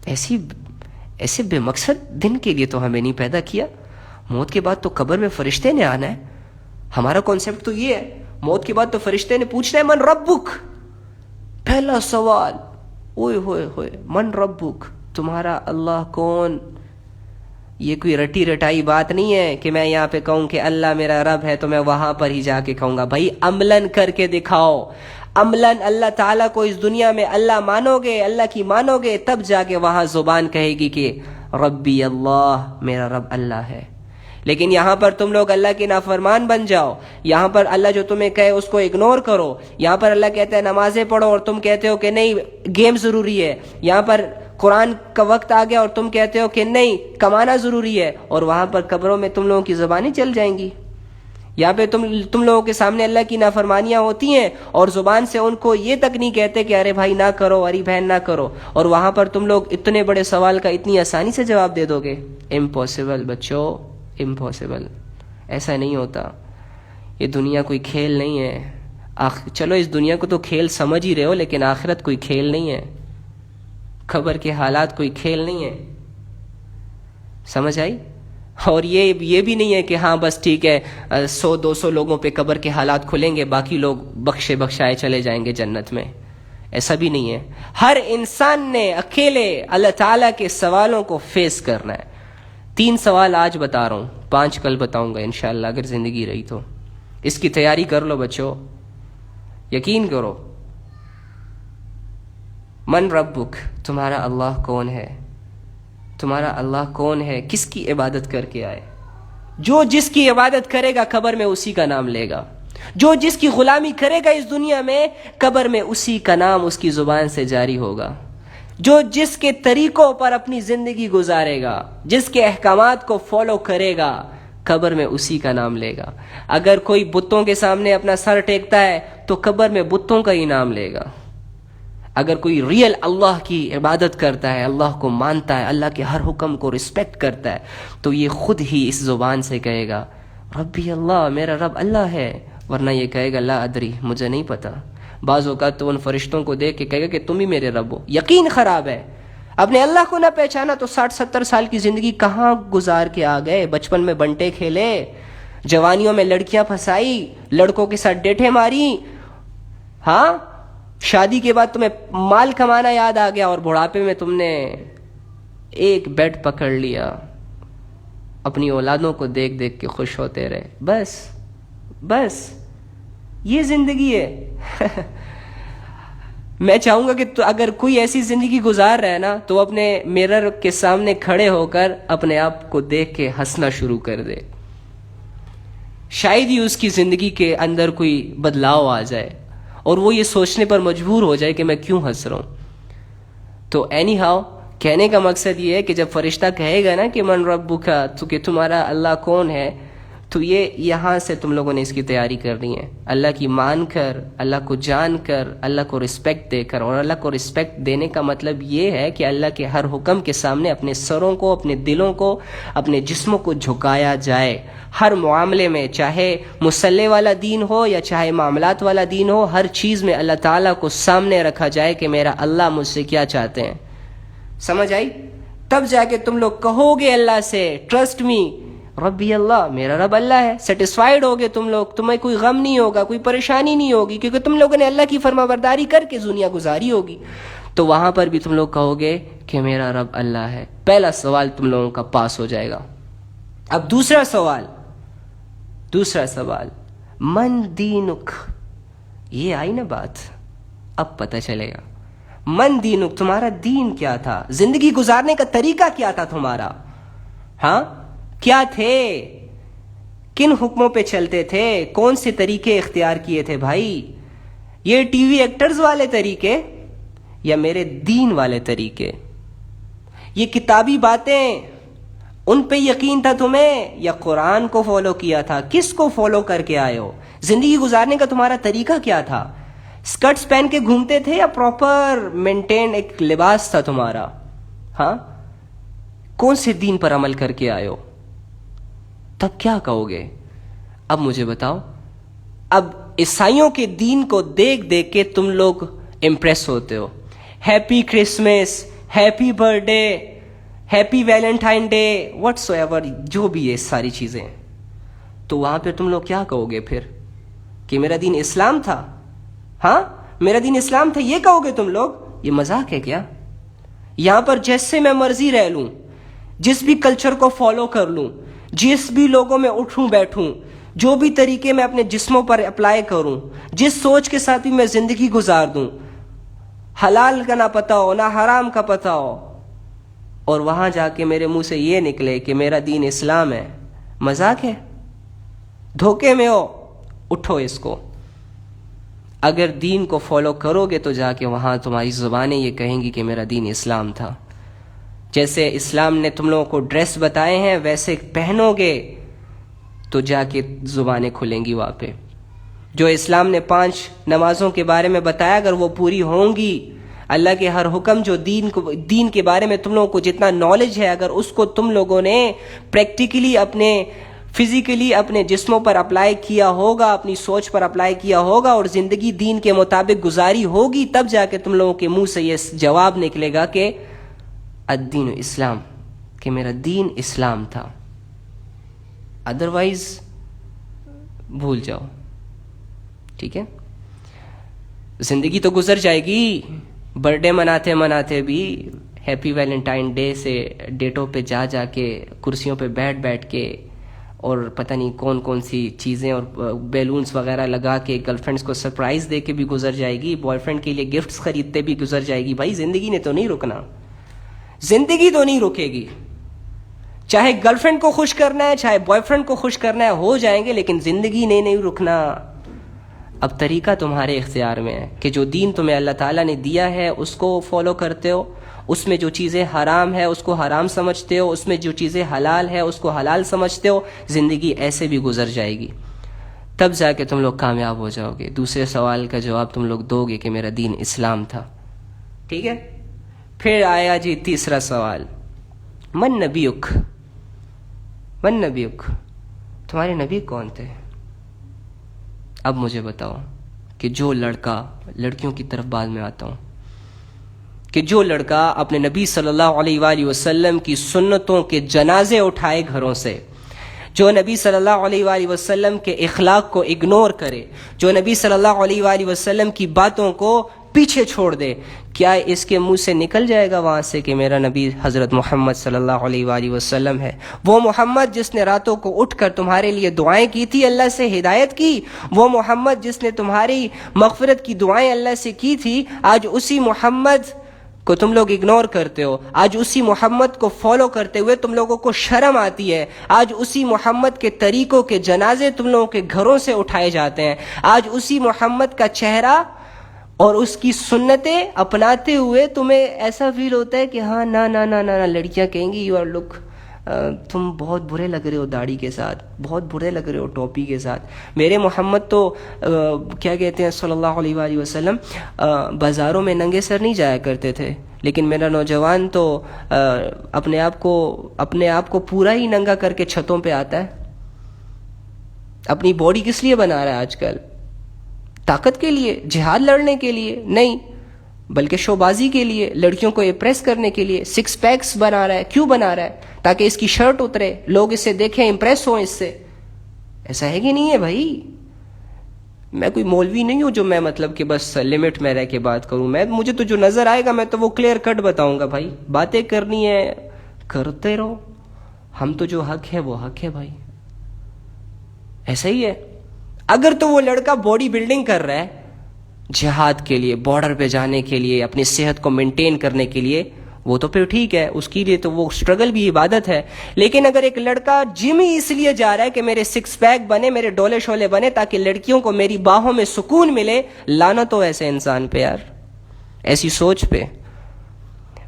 ایسے بے مقصد دن کے لیے تو ہمیں نہیں پیدا کیا. موت کے بعد تو قبر میں فرشتے نے آنا ہے. ہمارا کانسیپٹ تو یہ ہے، موت کے بعد تو فرشتے نے پوچھنا ہے من ربک. پہلا سوال، اوئے ہوئے ہوئے، من ربک، تمہارا اللہ کون؟ یہ کوئی رٹی رٹائی بات نہیں ہے کہ میں یہاں پہ کہوں کہ اللہ میرا رب ہے تو میں وہاں پر ہی جا کے کہوں گا. بھائی عملاً کر کے دکھاؤ. عملاً اللہ تعالیٰ کو اس دنیا میں اللہ مانو گے، اللہ کی مانو گے، تب جا کے وہاں زبان کہے گی کہ ربی اللہ، میرا رب اللہ ہے. لیکن یہاں پر تم لوگ اللہ کے نافرمان بن جاؤ. یہاں پر اللہ جو تمہیں کہے اس کو اگنور کرو. یہاں پر اللہ کہتا ہے نمازیں پڑھو اور تم کہتے ہو کہ نہیں گیم ضروری ہے. یہاں پر قرآن کا وقت آ گیا اور تم کہتے ہو کہ نہیں کمانا ضروری ہے، اور وہاں پر قبروں میں تم لوگوں کی زبانیں چل جائیں گی. یہاں پہ تم لوگوں کے سامنے اللہ کی نافرمانیاں ہوتی ہیں اور زبان سے ان کو یہ تک نہیں کہتے کہ ارے بھائی نہ کرو، ارے بہن نہ کرو، اور وہاں پر تم لوگ اتنے بڑے سوال کا اتنی آسانی سے جواب دے دو گے. امپاسبل بچوں، امپاسبل. ایسا نہیں ہوتا. یہ دنیا کوئی کھیل نہیں ہے. چلو اس دنیا کو تو کھیل سمجھ ہی رہے ہو، لیکن آخرت کوئی کھیل نہیں ہے. قبر کے حالات کوئی کھیل نہیں ہے. سمجھ آئی؟ اور یہ بھی نہیں ہے کہ ہاں بس ٹھیک ہے 100-200 لوگوں پہ قبر کے حالات کھلیں گے، باقی لوگ بخشائے چلے جائیں گے جنت میں. ایسا بھی نہیں ہے. ہر انسان نے اکیلے اللہ تعالیٰ کے سوالوں کو فیس کرنا ہے. 3 سوال آج بتا رہا ہوں، 5 کل بتاؤں گا انشاءاللہ اگر زندگی رہی تو. اس کی تیاری کر لو بچوں، یقین کرو. من ربک، تمہارا اللہ کون ہے؟ تمہارا اللہ کون ہے؟ کس کی عبادت کر کے آئے؟ جو جس کی عبادت کرے گا قبر میں اسی کا نام لے گا. جو جس کی غلامی کرے گا اس دنیا میں، قبر میں اسی کا نام اس کی زبان سے جاری ہوگا. جو جس کے طریقوں پر اپنی زندگی گزارے گا، جس کے احکامات کو فالو کرے گا، قبر میں اسی کا نام لے گا. اگر کوئی بتوں کے سامنے اپنا سر ٹیکتا ہے تو قبر میں بتوں کا ہی نام لے گا. اگر کوئی ریئل اللہ کی عبادت کرتا ہے، اللہ کو مانتا ہے، اللہ کے ہر حکم کو رسپیکٹ کرتا ہے، تو یہ خود ہی اس زبان سے کہے گا ربی اللہ، میرا رب اللہ ہے. ورنہ یہ کہے گا لا ادری، مجھے نہیں پتا. بعض اوقات تو ان فرشتوں کو دیکھ کے کہے گا کہ تم ہی میرے رب ہو. یقین خراب ہے. اپنے اللہ کو نہ پہچانا تو 60-70 سال کی زندگی کہاں گزار کے آ گئے. بچپن میں بنٹے کھیلے، جوانیوں میں لڑکیاں پھنسائی، لڑکوں کے ساتھ ڈیٹھیں ماری، ہاں شادی کے بعد تمہیں مال کمانا یاد آ گیا، اور بڑھاپے میں تم نے ایک بیڈ پکڑ لیا، اپنی اولادوں کو دیکھ دیکھ کے خوش ہوتے رہے. بس یہ زندگی ہے. میں چاہوں گا کہ اگر کوئی ایسی زندگی گزار رہا ہے نا تو اپنے میرر کے سامنے کھڑے ہو کر اپنے آپ کو دیکھ کے ہنسنا شروع کر دے. شاید ہی اس کی زندگی کے اندر کوئی بدلاؤ آ جائے اور وہ یہ سوچنے پر مجبور ہو جائے کہ میں کیوں ہنس رہا ہوں. تو اینی ہاؤ کہنے کا مقصد یہ ہے کہ جب فرشتہ کہے گا نا کہ من ربک، تو کہ تمہارا اللہ کون ہے، تو یہ یہاں سے تم لوگوں نے اس کی تیاری کرنی ہے. اللہ کی مان کر، اللہ کو جان کر، اللہ کو رسپیکٹ دے کر. اور اللہ کو رسپیکٹ دینے کا مطلب یہ ہے کہ اللہ کے ہر حکم کے سامنے اپنے سروں کو، اپنے دلوں کو، اپنے جسموں کو جھکایا جائے. ہر معاملے میں، چاہے مسلح والا دین ہو یا چاہے معاملات والا دین ہو، ہر چیز میں اللہ تعالیٰ کو سامنے رکھا جائے کہ میرا اللہ مجھ سے کیا چاہتے ہیں. سمجھ آئی؟ تب جا کے تم لوگ کہو گے اللہ سے ٹرسٹ می ربی اللہ، میرا رب اللہ ہے. سیٹسفائیڈ ہوگے تم لوگ، تمہیں کوئی غم نہیں ہوگا، کوئی پریشانی نہیں ہوگی، کیونکہ تم لوگوں نے اللہ کی فرما برداری کر کے دنیا گزاری ہوگی. تو وہاں پر بھی تم لوگ کہو گے کہ میرا رب اللہ ہے. پہلا سوال تم لوگوں کا پاس ہو جائے گا. اب دوسرا سوال من دینک. یہ آئی نا بات، اب پتہ چلے گا. من دینک، تمہارا دین کیا تھا، زندگی گزارنے کا طریقہ کیا تھا تمہارا، ہاں کیا تھے، کن حکموں پہ چلتے تھے، کون سے طریقے اختیار کیے تھے. بھائی یہ ٹی وی ایکٹرز والے طریقے یا میرے دین والے طریقے، یہ کتابی باتیں ان پہ یقین تھا تمہیں یا قرآن کو فالو کیا تھا؟ کس کو فالو کر کے آئے ہو؟ زندگی گزارنے کا تمہارا طریقہ کیا تھا؟ اسکرٹس پہن کے گھومتے تھے یا پراپر مینٹین ایک لباس تھا تمہارا؟ ہاں، کون سے دین پر عمل کر کے آئے ہو؟ تب کیا کہو گے؟ اب مجھے بتاؤ. اب عیسائیوں کے دین کو دیکھ دیکھ کے تم لوگ امپریس ہوتے ہو. Happy Christmas, happy birthday, happy Valentine day, whatever, جو بھی ہے ساری چیزیں. تو وہاں پہ تم لوگ کیا کہو گے پھر؟ کہ میرا دین اسلام تھا؟ ہاں، میرا دین اسلام تھا، یہ کہو گے تم لوگ؟ یہ مذاق ہے کیا؟ یہاں پر جیسے میں مرضی رہ لوں، جس بھی کلچر کو فالو کر لوں، جس بھی لوگوں میں اٹھوں بیٹھوں، جو بھی طریقے میں اپنے جسموں پر اپلائی کروں، جس سوچ کے ساتھ بھی میں زندگی گزار دوں، حلال کا نہ پتہ ہو نہ حرام کا پتہ ہو، اور وہاں جا کے میرے منہ سے یہ نکلے کہ میرا دین اسلام ہے، مذاق ہے؟ دھوکے میں ہو. اٹھو اس کو. اگر دین کو فالو کرو گے تو جا کے وہاں تمہاری زبانیں یہ کہیں گی کہ میرا دین اسلام تھا. جیسے اسلام نے تم لوگوں کو ڈریس بتائے ہیں ویسے پہنو گے تو جا کے زبانیں کھلیں گی وہاں پہ. جو اسلام نے 5 نمازوں کے بارے میں بتایا اگر وہ پوری ہوں گی، اللہ کے ہر حکم جو دین کے بارے میں تم لوگوں کو جتنا نالج ہے، اگر اس کو تم لوگوں نے پریکٹیکلی اپنے فزیکلی اپنے جسموں پر اپلائی کیا ہوگا، اپنی سوچ پر اپلائی کیا ہوگا اور زندگی دین کے مطابق گزاری ہوگی، تب جا کے تم لوگوں کے منہ سے یہ جواب نکلے گا کہ الدین اسلام، کہ میرا دین اسلام تھا. ادروائز بھول جاؤ. ٹھیک ہے، زندگی تو گزر جائے گی. برتھ ڈے مناتے مناتے بھی ہیپی ویلنٹائن ڈے سے ڈیٹوں پہ جا کے کرسیوں پہ بیٹھ کے اور پتہ نہیں کون کون سی چیزیں اور بیلونز وغیرہ لگا کے گرل فرینڈس کو سرپرائز دے کے بھی گزر جائے گی. بوائے فرینڈ کے لیے گفٹس خریدتے بھی گزر جائے گی. بھائی زندگی نے تو نہیں رکنا، زندگی تو نہیں رکے گی. چاہے گرل فرینڈ کو خوش کرنا ہے، چاہے بوائے فرینڈ کو خوش کرنا ہے، ہو جائیں گے، لیکن زندگی نے نہیں رکنا. اب طریقہ تمہارے اختیار میں ہے کہ جو دین تمہیں اللہ تعالیٰ نے دیا ہے اس کو فالو کرتے ہو. اس میں جو چیزیں حرام ہے اس کو حرام سمجھتے ہو، اس میں جو چیزیں حلال ہے اس کو حلال سمجھتے ہو. زندگی ایسے بھی گزر جائے گی، تب جا کے تم لوگ کامیاب ہو جاؤ گے. دوسرے سوال کا جواب تم لوگ دو گے کہ میرا دین اسلام تھا. ٹھیک ہے، پھر آیا جی تیسرا سوال، من نبیک، من نبیک، تمہارے نبی کون تھے؟ اب مجھے بتاؤ کہ جو لڑکا، لڑکیوں کی طرف بعد میں آتا ہوں، کہ جو لڑکا اپنے نبی صلی اللہ علیہ وآلہ وسلم کی سنتوں کے جنازے اٹھائے گھروں سے، جو نبی صلی اللہ علیہ وآلہ وسلم کے اخلاق کو اگنور کرے، جو نبی صلی اللہ علیہ وآلہ وسلم کی باتوں کو پیچھے چھوڑ دے، کیا اس کے منہ سے نکل جائے گا وہاں سے کہ میرا نبی حضرت محمد صلی اللہ علیہ وآلہ وسلم ہے؟ وہ محمد جس نے راتوں کو اٹھ کر تمہارے لیے دعائیں کی تھی، اللہ سے ہدایت کی، وہ محمد جس نے تمہاری مغفرت کی دعائیں اللہ سے کی تھی، آج اسی محمد کو تم لوگ اگنور کرتے ہو. آج اسی محمد کو فالو کرتے ہوئے تم لوگوں کو شرم آتی ہے. آج اسی محمد کے طریقوں کے جنازے تم لوگوں کے گھروں سے اٹھائے جاتے ہیں. آج اسی محمد کا چہرہ اور اس کی سنتیں اپناتے ہوئے تمہیں ایسا فیل ہوتا ہے کہ ہاں نا نا نا نا، لڑکیاں کہیں گی یو آر لک، تم بہت برے لگ رہے ہو داڑھی کے ساتھ، بہت برے لگ رہے ہو ٹوپی کے ساتھ. میرے محمد تو کیا کہتے ہیں صلی اللہ علیہ وآلہ وسلم، بازاروں میں ننگے سر نہیں جایا کرتے تھے، لیکن میرا نوجوان تو اپنے آپ کو پورا ہی ننگا کر کے چھتوں پہ آتا ہے. اپنی باڈی کس لیے بنا رہا ہے آج کل؟ طاقت کے لیے، جہاد لڑنے کے لیے نہیں، بلکہ شو بازی کے لیے، لڑکیوں کو امپریس کرنے کے لیے. 6 پیکس بنا رہا ہے. کیوں بنا رہا ہے؟ تاکہ اس کی شرٹ اترے، لوگ اسے دیکھیں، امپریس ہوں اس سے. ایسا ہے کہ نہیں ہے بھائی؟ میں کوئی مولوی نہیں ہوں جو میں مطلب کہ بس لمٹ میں رہ کے بات کروں. مجھے تو جو نظر آئے گا میں تو وہ کلیئر کٹ بتاؤں گا. بھائی باتیں کرنی ہے کرتے رہو، ہم تو جو حق ہے وہ حق ہے بھائی. ایسا ہی ہے. اگر تو وہ لڑکا باڈی بلڈنگ کر رہا ہے جہاد کے لیے، بارڈر پہ جانے کے لیے، اپنی صحت کو مینٹین کرنے کے لیے، وہ تو پھر ٹھیک ہے، اس کے لیے تو وہ سٹرگل بھی عبادت ہے. لیکن اگر ایک لڑکا جم ہی اس لیے جا رہا ہے کہ میرے 6 پیک بنے، میرے ڈولے شولے بنے تاکہ لڑکیوں کو میری باہوں میں سکون ملے، لعنت ہو ایسے انسان پہ یار، ایسی سوچ پہ.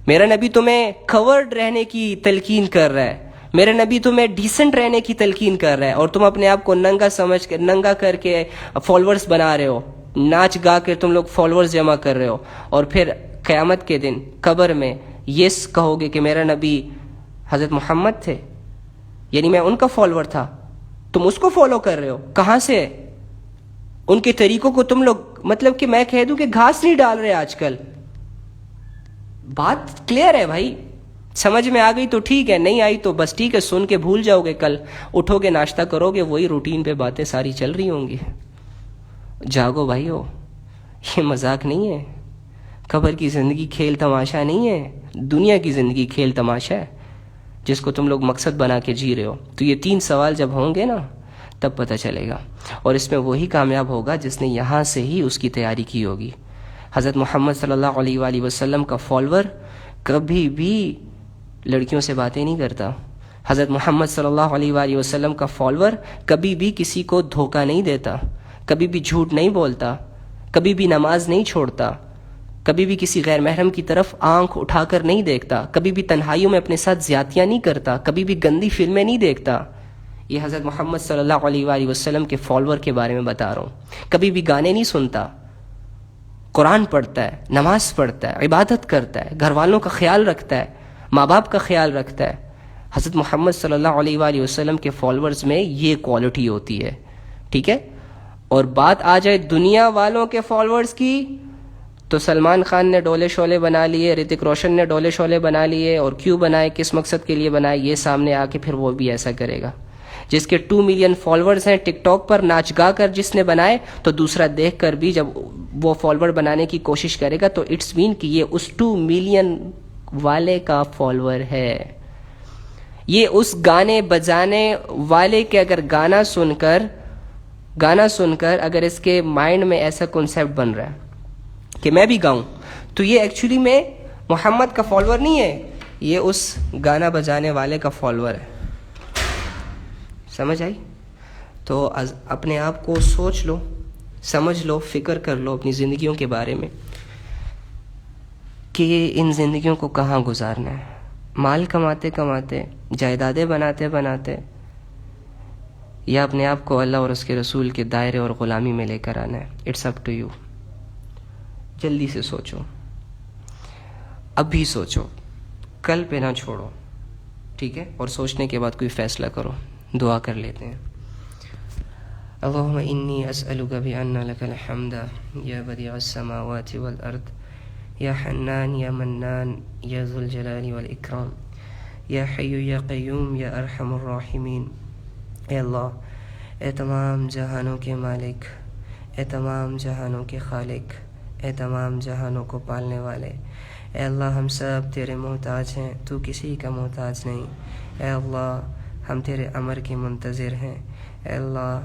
میرا نبی تمہیں کورڈ رہنے کی تلقین کر رہا ہے. میرے نبی تمہیں ڈیسنٹ رہنے کی تلقین کر رہا ہے اور تم اپنے آپ کو ننگا کر کے فالوورز بنا رہے ہو، ناچ گا کے تم لوگ فالوورز جمع کر رہے ہو، اور پھر قیامت کے دن قبر میں یہ کہو گے کہ میرا نبی حضرت محمد تھے، یعنی میں ان کا فالوور تھا، تم اس کو فالو کر رہے ہو، کہاں سے؟ ان کے طریقوں کو تم لوگ، مطلب کہ میں کہہ دوں کہ گھاس نہیں ڈال رہے آج کل. بات کلیئر ہے بھائی، سمجھ میں آ گئی تو ٹھیک ہے، نہیں آئی تو بس ٹھیک ہے، سن کے بھول جاؤ گے، کل اٹھو گے ناشتہ کرو گے وہی روٹین پہ باتیں ساری چل رہی ہوں گی. جاگو بھائیو، یہ مذاق نہیں ہے، قبر کی زندگی کھیل تماشا نہیں ہے، دنیا کی زندگی کھیل تماشا ہے جس کو تم لوگ مقصد بنا کے جی رہے ہو. تو یہ 3 سوال جب ہوں گے نا تب پتہ چلے گا، اور اس میں وہی کامیاب ہوگا جس نے یہاں سے ہی اس کی تیاری کی ہوگی. حضرت محمد صلی اللہ علیہ وآلہ وسلم کا فالوور کبھی بھی لڑکیوں سے باتیں نہیں کرتا. حضرت محمد صلی اللہ علیہ وآلہ وسلم کا فالوور کبھی بھی کسی کو دھوکہ نہیں دیتا، کبھی بھی جھوٹ نہیں بولتا، کبھی بھی نماز نہیں چھوڑتا، کبھی بھی کسی غیر محرم کی طرف آنکھ اٹھا کر نہیں دیکھتا، کبھی بھی تنہائیوں میں اپنے ساتھ زیادتیاں نہیں کرتا، کبھی بھی گندی فلمیں نہیں دیکھتا. یہ حضرت محمد صلی اللہ علیہ وآلہ وسلم کے فالوور کے بارے میں بتا رہا ہوں. کبھی بھی گانے نہیں سنتا، قرآن پڑھتا ہے، نماز پڑھتا ہے، عبادت کرتا ہے، گھر والوں کا خیال رکھتا ہے، ماں باپ کا خیال رکھتا ہے. حضرت محمد صلی اللہ علیہ وآلہ وسلم کے فالوورز میں یہ کوالٹی ہوتی ہے. ٹھیک ہے؟ اور بات آ جائے دنیا والوں کے فالوورز کی تو سلمان خان نے ڈولے شولے بنا لیے، رتک روشن نے ڈولے شولے بنا لیے، اور کیوں بنائے، کس مقصد کے لیے بنائے، یہ سامنے آ کے پھر وہ بھی ایسا کرے گا. جس کے 2 ملین فالوورز ہیں ٹک ٹاک پر، ناچ گا کر جس نے بنائے، تو دوسرا دیکھ کر بھی جب وہ فالوور بنانے کی کوشش کرے گا تو اٹس مین کہ یہ اس 2 ملین والے کا فالوور ہے. یہ اس گانے بجانے والے کے اگر گانا سن کر اگر اس کے مائنڈ میں ایسا کنسیپٹ بن رہا ہے کہ میں بھی گاؤں، تو یہ ایکچولی میں محمد کا فالوور نہیں ہے، یہ اس گانا بجانے والے کا فالوور ہے. سمجھ آئی؟ تو اپنے آپ کو سوچ لو، سمجھ لو، فکر کر لو اپنی زندگیوں کے بارے میں کہ ان زندگیوں کو کہاں گزارنا ہے. مال کماتے کماتے، جائیدادیں بناتے بناتے، یا اپنے آپ کو اللہ اور اس کے رسول کے دائرے اور غلامی میں لے کر آنا ہے. It's up to you. جلدی سے سوچو، ابھی سوچو، کل پہ نہ چھوڑو. ٹھیک ہے؟ اور سوچنے کے بعد کوئی فیصلہ کرو. دعا کر لیتے ہیں. اللہم انی اسألک بأن لک الحمد یا بدیع السماوات والارض یا حنان یا منان یا ذو الجلال والاکرام یا حی یا قیوم یا ارحم الراحمین. اے اللہ، اے تمام جہانوں کے مالک، اے تمام جہانوں کے خالق، اے تمام جہانوں کو پالنے والے، اے اللہ ہم سب تیرے محتاج ہیں، تو کسی کا محتاج نہیں. اے اللہ ہم تیرے امر کے منتظر ہیں. اے اللہ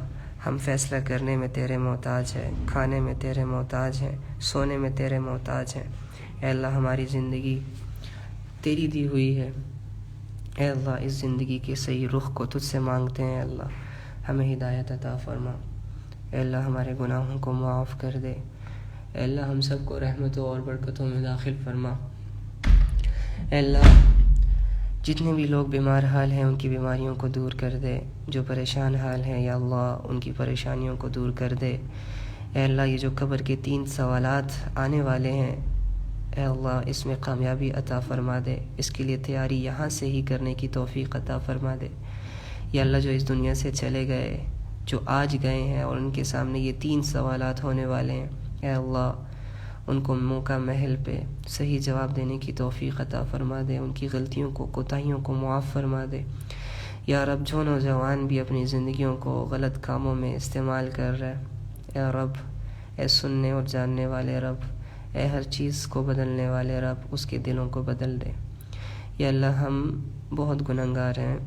ہم فیصلہ کرنے میں تیرے محتاج ہیں، کھانے میں تیرے محتاج ہیں، سونے میں تیرے محتاج ہیں. اے اللہ ہماری زندگی تیری دی ہوئی ہے. اے اللہ اس زندگی کے صحیح رخ کو تجھ سے مانگتے ہیں. اللہ ہمیں ہدایت عطا فرما. اے اللہ ہمارے گناہوں کو معاف کر دے. اے اللہ ہم سب کو رحمتوں اور برکتوں میں داخل فرما. اے اللہ جتنے بھی لوگ بیمار حال ہیں ان کی بیماریوں کو دور کر دے، جو پریشان حال ہیں یا اللہ ان کی پریشانیوں کو دور کر دے. اے اللہ یہ جو قبر کے 3 سوالات آنے والے ہیں، اے اللہ اس میں کامیابی عطا فرما دے. اس کے لیے تیاری یہاں سے ہی کرنے کی توفیق عطا فرما دے. یا اللہ جو اس دنیا سے چلے گئے، جو آج گئے ہیں اور ان کے سامنے یہ 3 سوالات ہونے والے ہیں، اے اللہ ان کو موقع محل پہ صحیح جواب دینے کی توفیق عطا فرما دے. ان کی غلطیوں کو، کوتاہیوں کو معاف فرما دے. یا رب جو نوجوان بھی اپنی زندگیوں کو غلط کاموں میں استعمال کر رہے، اے رب، اے سننے اور جاننے والے رب، اے ہر چیز کو بدلنے والے رب، اس کے دلوں کو بدل دے. یا اللہ ہم بہت گنہگار ہیں.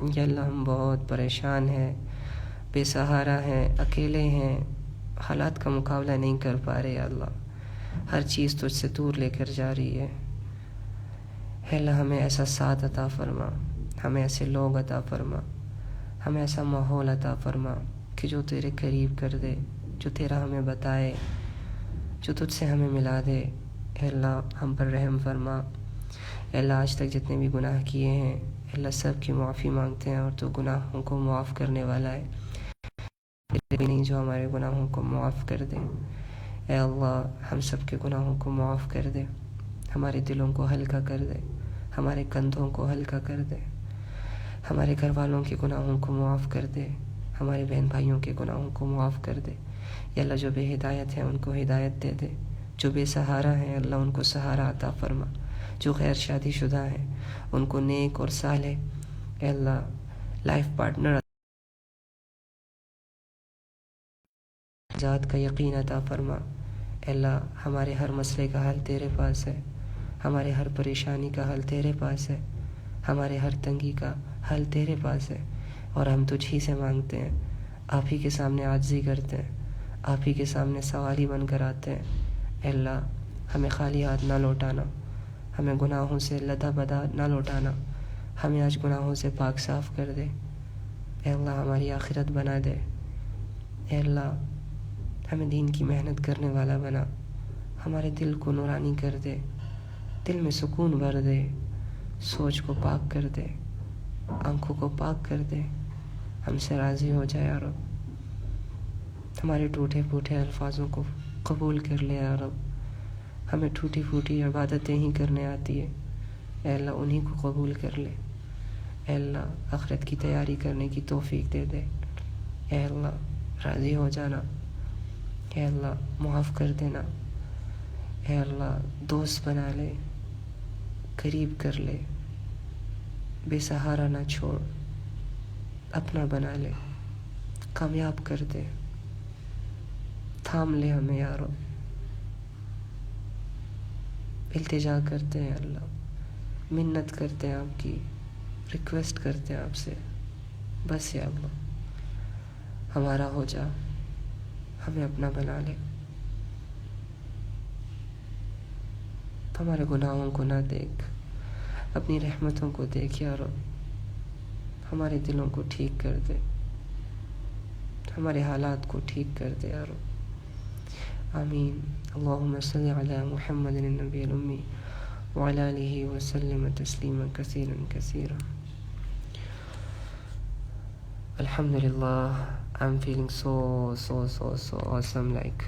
یا اللہ ہم بہت پریشان ہیں، بے سہارا ہیں، اکیلے ہیں، حالات کا مقابلہ نہیں کر پا رہے. یا اللہ ہر چیز تجھ سے دور لے کر جا رہی ہے. اے اللہ ہمیں ایسا ساتھ عطا فرما، ہمیں ایسے لوگ عطا فرما، ہمیں ایسا ماحول عطا فرما کہ جو تیرے قریب کر دے، جو تیرا ہمیں بتائے، جو تجھ سے ہمیں ملا دے. اے اللہ ہم پر رحم فرما. اے اللہ آج تک جتنے بھی گناہ کیے ہیں، اللہ سب کی معافی مانگتے ہیں، اور تو گناہوں کو معاف کرنے والا ہے، کوئی نہیں جو ہمارے گناہوں کو معاف کر دے۔ اے اللہ ہم سب کے گناہوں کو معاف کر دے، ہمارے دلوں کو ہلکا کر دے، ہمارے کندھوں کو ہلکا کر دے، ہمارے گھر والوں کے گناہوں کو معاف کر دے، ہمارے بہن بھائیوں کے گناہوں کو معاف کر دے۔ یا اللہ جو بے ہدایت ہیں ان کو ہدایت دے دے، جو بے سہارا ہیں اللہ ان کو سہارا عطا فرما، جو غیر شادی شدہ ہیں ان کو نیک اور صالح اے اللہ لائف پارٹنر ذات کا یقین عطا فرما۔ اے اللہ ہمارے ہر مسئلے کا حل تیرے پاس ہے، ہمارے ہر پریشانی کا حل تیرے پاس ہے، ہمارے ہر تنگی کا حل تیرے پاس ہے، اور ہم تجھ ہی سے مانگتے ہیں، آپ ہی کے سامنے عاجزی کرتے ہیں، آپ ہی کے سامنے سوالی بن کر آتے ہیں۔ اے اللہ ہمیں خالی ہاتھ نہ لوٹانا، ہمیں گناہوں سے لدا بدا نہ لوٹانا، ہمیں آج گناہوں سے پاک صاف کر دے۔ اے اللہ ہماری آخرت بنا دے، اے اللہ ہمیں دین کی محنت کرنے والا بنا، ہمارے دل کو نورانی کر دے، دل میں سکون بھر دے، سوچ کو پاک کر دے، آنکھوں کو پاک کر دے، ہم سے راضی ہو جائے یا رب۔ ہمارے ٹوٹے پھوٹے الفاظوں کو قبول کر لے یا رب، ہمیں ٹوٹی پھوٹی عبادتیں ہی کرنے آتی ہے، اے اللہ انہی کو قبول کر لے۔ اے اللہ آخرت کی تیاری کرنے کی توفیق دے دے، اے اللہ راضی ہو جانا، اے اللہ معاف کر دینا، اے اللہ دوست بنا لے، قریب کر لے، بے سہارا نہ چھوڑ، اپنا بنا لے، کامیاب کر دے، تھام لے ہمیں یا رب۔ التجا کرتے ہیں اللہ، منت کرتے ہیں آپ کی، ریکویسٹ کرتے ہیں آپ سے، بس یا اللہ ہمارا ہو جا، ہمیں اپنا بنا لے، ہمارے گناہوں کو نہ دیکھ، اپنی رحمتوں کو دیکھ یا رب، ہمارے دلوں کو ٹھیک کر دے، ہمارے حالات کو ٹھیک کر دے یا رب۔ آمین۔ اللہم صلی علی محمد النبی الامی وعلی آلہ وسلم تسلیما کثیرا کثیرا۔ Alhamdulillah, I'm feeling so awesome, like